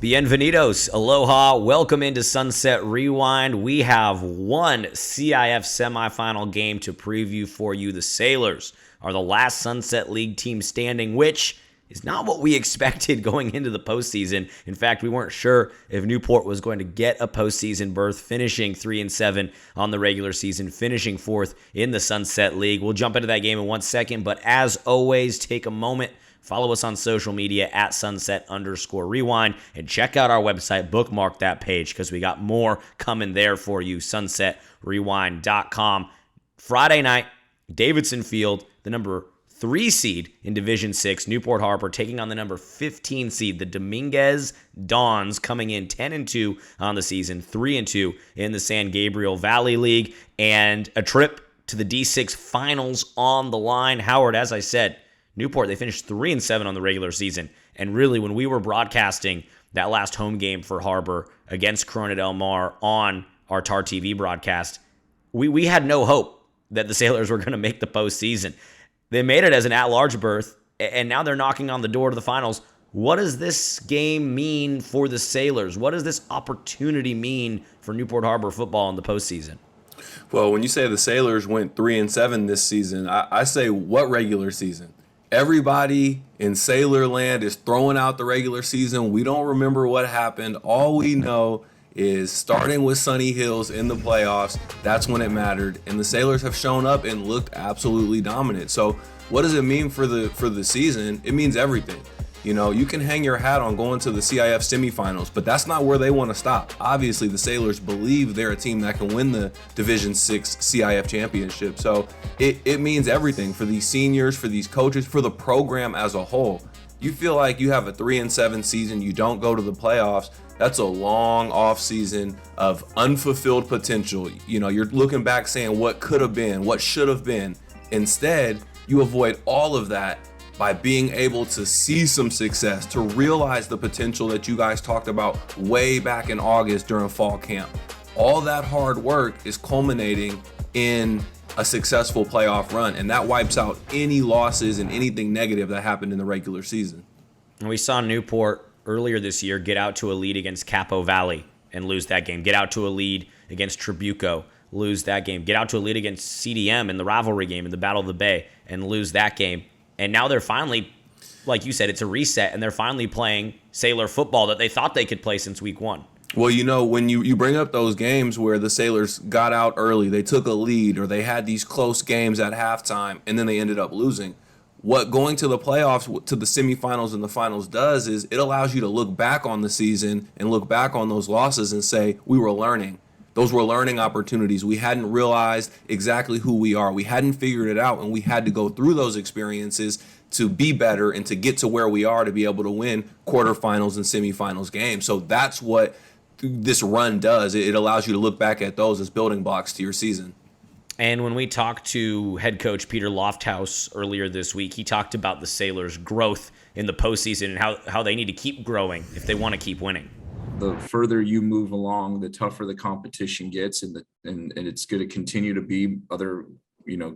Bienvenidos, aloha, welcome into Sunset Rewind. We have one CIF semifinal game to preview for you. The Sailors are the last Sunset League team standing, which is not what we expected going into the postseason. In fact, we weren't sure if Newport was going to get a postseason berth, finishing 3-7 on the regular season, finishing fourth in the Sunset League. We'll jump into that game in 1 second, but as always, take a moment. Follow us on social media at sunset_rewind and check out our website. Bookmark that page because we got more coming there for you. SunsetRewind.com. Friday night, Davidson Field, the number 3 seed in Division 6, Newport Harbor taking on the number 15 seed, the Dominguez Dons, coming in 10-2 on the season, 3-2 in the San Gabriel Valley League, and a trip to the D6 finals on the line. Howard, as I said, Newport, they finished 3-7 on the regular season. And really, when we were broadcasting that last home game for Harbor against Corona Del Mar on our TAR TV broadcast, we had no hope that the Sailors were going to make the postseason. They made it as an at-large berth, and now they're knocking on the door to the finals. What does this game mean for the Sailors? What does this opportunity mean for Newport Harbor football in the postseason? Well, when you say the Sailors went 3-7 this season, I say what regular season? Everybody in Sailor Land is throwing out the regular season. We don't remember what happened. All we know is starting with Sunny Hills in the playoffs, that's when it mattered. And the Sailors have shown up and looked absolutely dominant. So what does it mean for the season? It means everything. You know, you can hang your hat on going to the CIF semifinals, but that's not where they want to stop. Obviously, the Sailors believe they're a team that can win the Division 6 CIF championship. So it means everything for these seniors, for these coaches, for the program as a whole. You feel like you have a 3-7 season, you don't go to the playoffs. That's a long off season of unfulfilled potential. You know, you're looking back saying what could have been, what should have been. Instead, you avoid all of that by being able to see some success, to realize the potential that you guys talked about way back in August during fall camp. All that hard work is culminating in a successful playoff run, and that wipes out any losses and anything negative that happened in the regular season. And we saw Newport earlier this year get out to a lead against Capo Valley and lose that game, get out to a lead against Tribuco, lose that game, get out to a lead against CDM in the rivalry game in the Battle of the Bay and lose that game. And now they're finally, like you said, it's a reset, and they're finally playing Sailor football that they thought they could play since week 1. Well, you know, when you bring up those games where the Sailors got out early, they took a lead, or they had these close games at halftime, and then they ended up losing. What going to the playoffs, to the semifinals and the finals does is it allows you to look back on the season and look back on those losses and say, we were learning. Those were learning opportunities. We hadn't realized exactly who we are. We hadn't figured it out, and we had to go through those experiences to be better and to get to where we are to be able to win quarterfinals and semifinals games. So that's what this run does. It allows you to look back at those as building blocks to your season. And when we talked to head coach Peter Lofthouse earlier this week, he talked about the Sailors' growth in the postseason and how they need to keep growing if they want to keep winning. The further you move along, the tougher the competition gets, and it's going to continue to be other,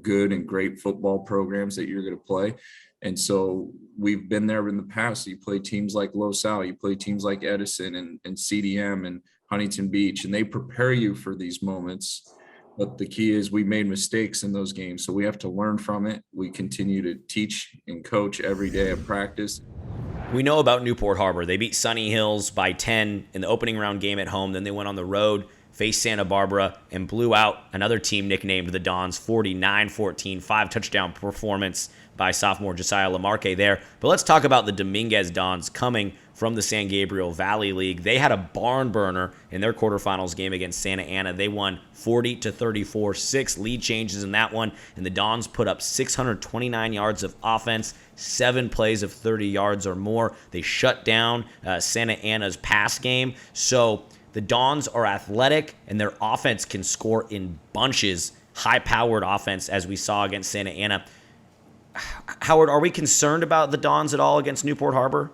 good and great football programs that you're going to play. And so we've been there in the past. You play teams like Los Al, you play teams like Edison and CDM and Huntington Beach, and they prepare you for these moments. But the key is we made mistakes in those games, so we have to learn from it. We continue to teach and coach every day at practice. We know about Newport Harbor. They beat Sunny Hills by 10 in the opening round game at home. Then they went on the road, faced Santa Barbara, and blew out another team nicknamed the Dons, 49-14, 5-touchdown performance by sophomore Josiah Lamarque there. But let's talk about the Dominguez Dons coming from the San Gabriel Valley League. They had a barn burner in their quarterfinals game against Santa Ana. They won 40-34, 6 lead changes in that one, and the Dons put up 629 yards of offense, 7 plays of 30 yards or more. They shut down Santa Ana's pass game. So the Dons are athletic, and their offense can score in bunches, high-powered offense, as we saw against Santa Ana. Howard, are we concerned about the Dons at all against Newport Harbor?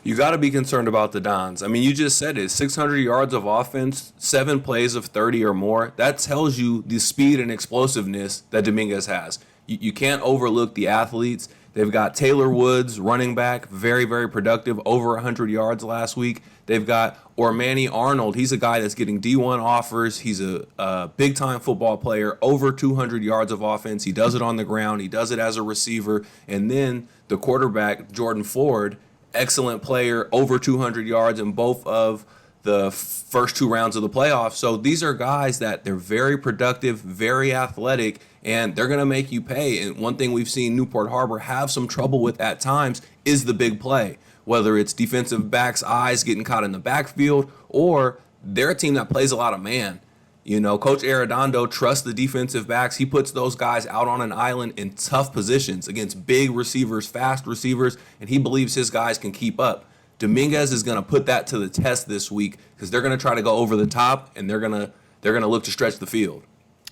You got to be concerned about the Dons. I mean, you just said it, 600 yards of offense, 7 plays of 30 or more. That tells you the speed and explosiveness that Dominguez has. You can't overlook the athletes. They've got Taylor Woods, running back, very, very productive, over 100 yards last week. They've got Ormani Arnold. He's a guy that's getting D1 offers. He's a big-time football player, over 200 yards of offense. He does it on the ground. He does it as a receiver. And then the quarterback, Jordan Ford, excellent player, over 200 yards in both of the first 2 rounds of the playoffs. So these are guys that they're very productive, very athletic, and they're going to make you pay. And one thing we've seen Newport Harbor have some trouble with at times is the big play, whether it's defensive backs' eyes getting caught in the backfield, or they're a team that plays a lot of man. You know, Coach Arredondo trusts the defensive backs. He puts those guys out on an island in tough positions against big receivers, fast receivers, and he believes his guys can keep up. Dominguez is going to put that to the test this week because they're going to try to go over the top, and they're going to look to stretch the field.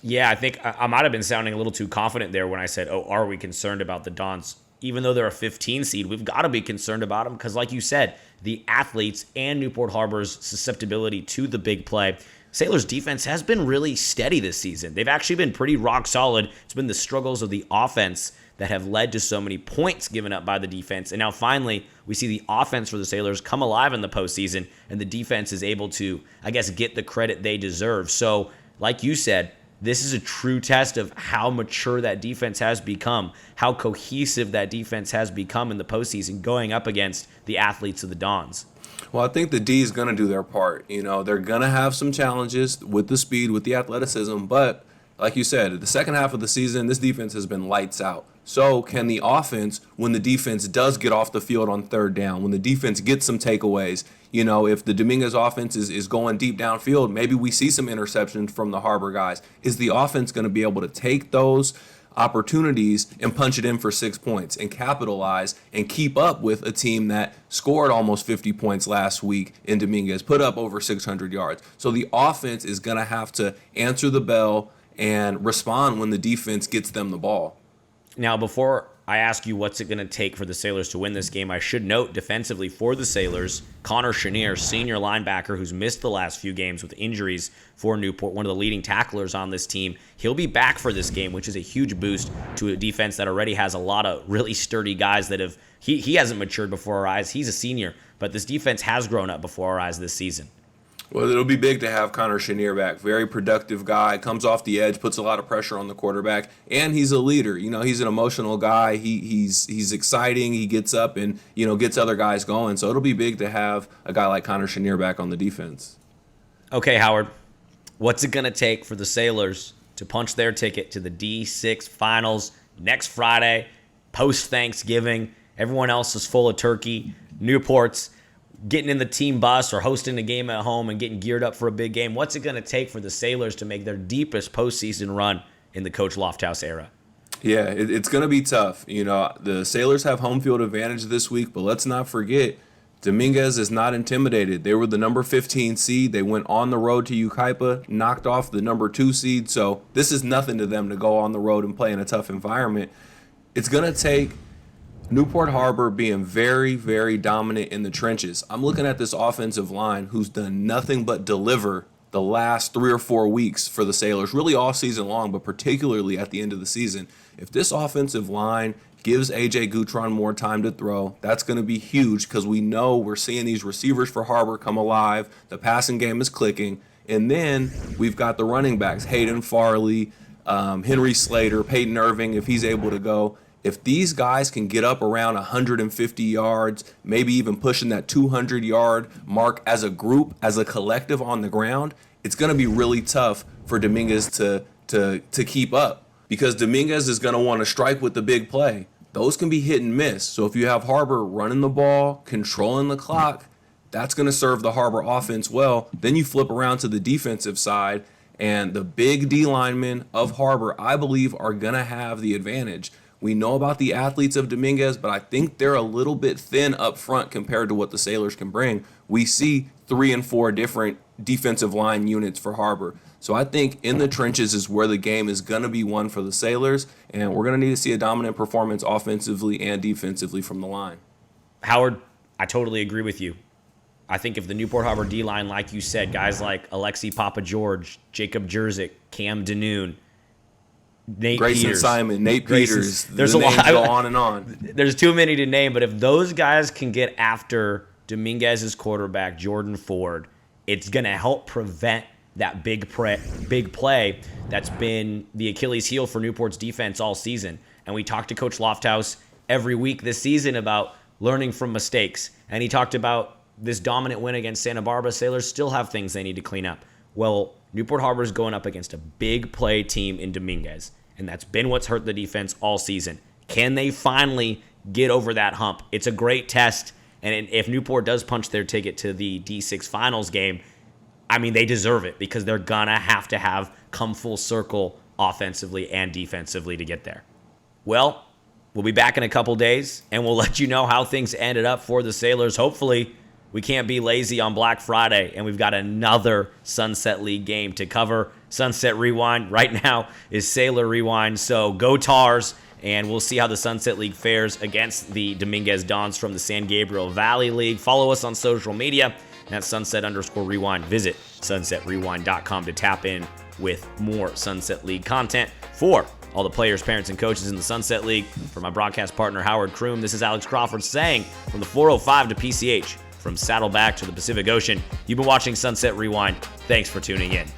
Yeah, I think I might have been sounding a little too confident there when I said, are we concerned about the Dons? Even though they're a 15 seed, we've got to be concerned about them because, like you said, the athletes and Newport Harbor's susceptibility to the big play. Sailors' defense has been really steady this season. They've actually been pretty rock solid. It's been the struggles of the offense that have led to so many points given up by the defense. And now finally, we see the offense for the Sailors come alive in the postseason, and the defense is able to, I guess, get the credit they deserve. So, like you said, this is a true test of how mature that defense has become, how cohesive that defense has become in the postseason going up against the athletes of the Dons. Well, I think the D is going to do their part. You know, they're going to have some challenges with the speed, with the athleticism, but like you said, the second half of the season, this defense has been lights out. So can the offense, when the defense does get off the field on third down, when the defense gets some takeaways, you know, if the Dominguez offense is going deep downfield, maybe we see some interceptions from the Harbor guys. Is the offense going to be able to take those opportunities and punch it in for 6 points and capitalize and keep up with a team that scored almost 50 points last week in Dominguez, put up over 600 yards? So the offense is going to have to answer the bell and respond when the defense gets them the ball. Now, before I ask you what's it going to take for the Sailors to win this game, I should note defensively for the Sailors, Connor Chenier, senior linebacker who's missed the last few games with injuries for Newport, one of the leading tacklers on this team. He'll be back for this game, which is a huge boost to a defense that already has a lot of really sturdy guys that have he hasn't matured before our eyes. He's a senior, but this defense has grown up before our eyes this season. Well, it'll be big to have Connor Chenier back. Very productive guy, comes off the edge, puts a lot of pressure on the quarterback, and he's a leader. You know, he's an emotional guy. He's exciting. He gets up and, you know, gets other guys going. So it'll be big to have a guy like Connor Chenier back on the defense. Okay, Howard, what's it going to take for the Sailors to punch their ticket to the D6 finals next Friday, post-Thanksgiving? Everyone else is full of turkey. Newport's getting in the team bus or hosting a game at home and getting geared up for a big game. What's it going to take for the Sailors to make their deepest postseason run in the Coach Lofthouse era? Yeah, it's going to be tough. You know, the Sailors have home field advantage this week, but let's not forget, Dominguez is not intimidated. They were the number 15 seed. They went on the road to Yucaipa, knocked off the number 2 seed. So this is nothing to them to go on the road and play in a tough environment. It's going to take Newport Harbor being very, very dominant in the trenches. I'm looking at this offensive line who's done nothing but deliver the last 3 or 4 weeks for the Sailors, really all season long, but particularly at the end of the season. If this offensive line gives A.J. Guitron-Moore time to throw, that's going to be huge because we know we're seeing these receivers for Harbor come alive. The passing game is clicking. And then we've got the running backs, Hayden Farley, Henry Slater, Peyton Irving, if he's able to go. If these guys can get up around 150 yards, maybe even pushing that 200-yard mark as a group, as a collective on the ground, it's going to be really tough for Dominguez to keep up because Dominguez is going to want to strike with the big play. Those can be hit and miss. So if you have Harbor running the ball, controlling the clock, that's going to serve the Harbor offense well. Then you flip around to the defensive side, and the big D linemen of Harbor, I believe, are going to have the advantage. We know about the athletes of Dominguez, but I think they're a little bit thin up front compared to what the Sailors can bring. We see 3 and 4 different defensive line units for Harbor. So I think in the trenches is where the game is going to be won for the Sailors, and we're going to need to see a dominant performance offensively and defensively from the line. Howard, I totally agree with you. I think if the Newport Harbor D-line, like you said, guys like Alexe Pappageorge, Jacob Jurczyk, Cam Denoon, Nate Grayson Peters. Simon, Nate Peters. There's the a names lot. go on and on. There's too many to name, but if those guys can get after Dominguez's quarterback, Jordan Ford, it's going to help prevent that big play that's been the Achilles heel for Newport's defense all season. And we talked to Coach Lofthouse every week this season about learning from mistakes. And he talked about this dominant win against Santa Barbara. Sailors still have things they need to clean up. Well, Newport Harbor is going up against a big play team in Dominguez, and that's been what's hurt the defense all season. Can they finally get over that hump? It's a great test, and if Newport does punch their ticket to the D6 finals game, I mean, they deserve it because they're going to have come full circle offensively and defensively to get there. Well, we'll be back in a couple days, and we'll let you know how things ended up for the Sailors. Hopefully, we can't be lazy on Black Friday, and we've got another Sunset League game to cover. Sunset Rewind right now is Sailor Rewind, so go Tars, and we'll see how the Sunset League fares against the Dominguez Dons from the San Gabriel Valley League. Follow us on social media. That's Sunset_Rewind. Visit sunsetrewind.com to tap in with more Sunset League content for all the players, parents, and coaches in the Sunset League. For my broadcast partner, Howard Kroom, this is Alex Crawford saying from the 405 to PCH, from Saddleback to the Pacific Ocean, you've been watching Sunset Rewind. Thanks for tuning in.